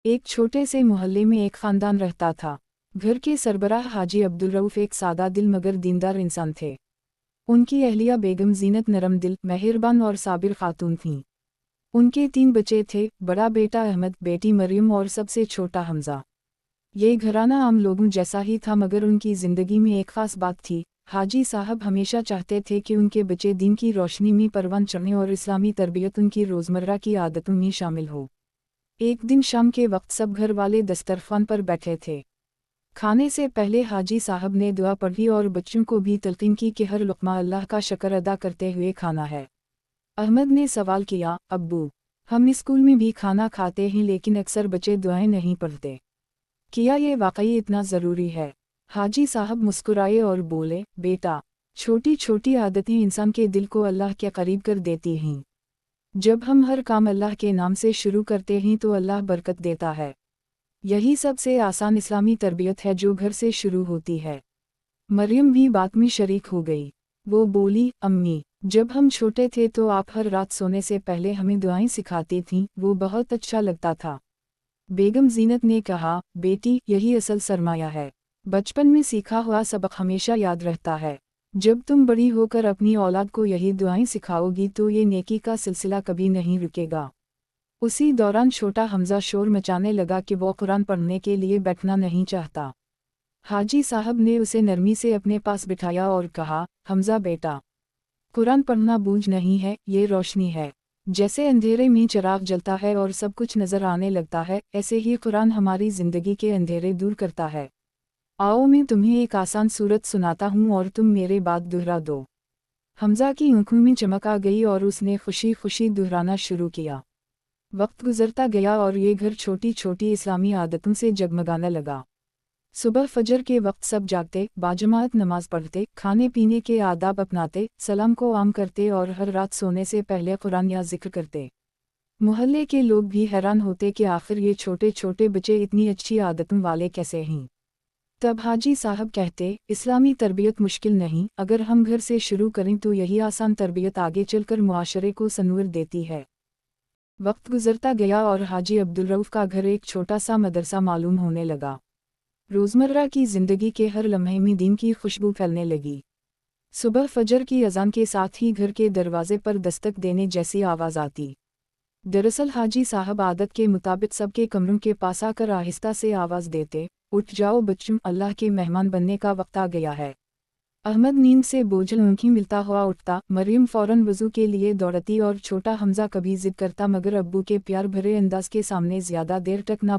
एक छोटे से मोहल्ले में एक खानदान रहता था। घर के सरबराह हाजी अब्दुल रऊफ एक सादा दिल मगर दीनदार इंसान थे। उनकी अहलिया बेगम जीनत नरम दिल, मेहरबान और साबिर खातून थीं। उनके 3 बच्चे थे, बड़ा बेटा अहमद, बेटी मरियम और सबसे छोटा हमजा। ये घराना आम लोगों जैसा ही था, मगर उनकी ज़िंदगी में एक ख़ास बात थी। हाजी साहब हमेशा चाहते थे कि उनके बच्चे दीन की रोशनी में परवान चढ़ें और इस्लामी तरबियत उनकी रोज़मर्रा की आदतों में शामिल हो। एक दिन शाम के वक्त सब घर वाले दस्तरखान पर बैठे थे। खाने से पहले हाजी साहब ने दुआ पढ़ी और बच्चों को भी तलकीन की कि हर लुक़मा अल्लाह का शुक्र अदा करते हुए खाना है। अहमद ने सवाल किया, अब्बू, हम स्कूल में भी खाना खाते हैं लेकिन अक्सर बच्चे दुआएं नहीं पढ़ते, क्या ये वाकई इतना ज़रूरी है? हाजी साहब मुस्कुराए और बोले, बेटा, छोटी छोटी आदतें इंसान के दिल को अल्लाह के करीब कर देती हैं। जब हम हर काम अल्लाह के नाम से शुरू करते हैं तो अल्लाह बरकत देता है। यही सबसे आसान इस्लामी तरबियत है जो घर से शुरू होती है। मरियम भी बात में शरीक हो गई। वो बोली, अम्मी, जब हम छोटे थे तो आप हर रात सोने से पहले हमें दुआएं सिखाती थीं, वो बहुत अच्छा लगता था। बेगम जीनत ने कहा, बेटी, यही असल सरमाया है। बचपन में सीखा हुआ सबक हमेशा याद रहता है। जब तुम बड़ी होकर अपनी औलाद को यही दुआएं सिखाओगी तो ये नेकी का सिलसिला कभी नहीं रुकेगा। उसी दौरान छोटा हमजा शोर मचाने लगा कि वो कुरान पढ़ने के लिए बैठना नहीं चाहता। हाजी साहब ने उसे नरमी से अपने पास बिठाया और कहा, हमजा बेटा, कुरान पढ़ना बूझ नहीं है, ये रोशनी है। जैसे अंधेरे में चिराग जलता है और सब कुछ नजर आने लगता है, ऐसे ही कुरान हमारी जिंदगी के अंधेरे दूर करता है। आओ मैं तुम्हें एक आसान सूरत सुनाता हूँ और तुम मेरे बाद दोहरा दो। हमजा की आंखों में चमक आ गई और उसने खुशी खुशी दोहराना शुरू किया। वक्त गुजरता गया और ये घर छोटी छोटी इस्लामी आदतों से जगमगाने लगा। सुबह फजर के वक्त सब जागते, बाजमात नमाज पढ़ते, खाने पीने के आदाब अपनाते, सलाम को आम करते और हर रात सोने से पहले कुरान या जिक्र करते। मोहल्ले के लोग भी हैरान होते कि आखिर ये छोटे छोटे बच्चे इतनी अच्छी आदतों वाले कैसे हैं। तब हाजी साहब कहते, इस्लामी तरबियत मुश्किल नहीं, अगर हम घर से शुरू करें तो यही आसान तरबियत आगे चलकर मुआशरे को सनूर देती है। वक्त गुजरता गया और हाजी अब्दुल रऊफ का घर एक छोटा सा मदरसा मालूम होने लगा। रोज़मर्रा की ज़िंदगी के हर लम्हे में दीन की खुशबू फैलने लगी। सुबह फजर की अजान के साथ ही घर के दरवाजे पर दस्तक देने जैसी आवाज़ आती। दरअसल हाजी साहब आदत के मुताबिक सबके कमरों के पास आकर आहिस्ता से आवाज़ देते, उठ जाओ बच्चों, अल्लाह के मेहमान बनने का वक्त आ गया है। अहमद नींद से बोझल आंखें मिलता हुआ उठता, मरियम फ़ौरन वज़ू के लिए दौड़ती और छोटा हमजा कभी जिद करता मगर अब्बू के प्यार भरे अंदाज के सामने ज़्यादा देर तक ना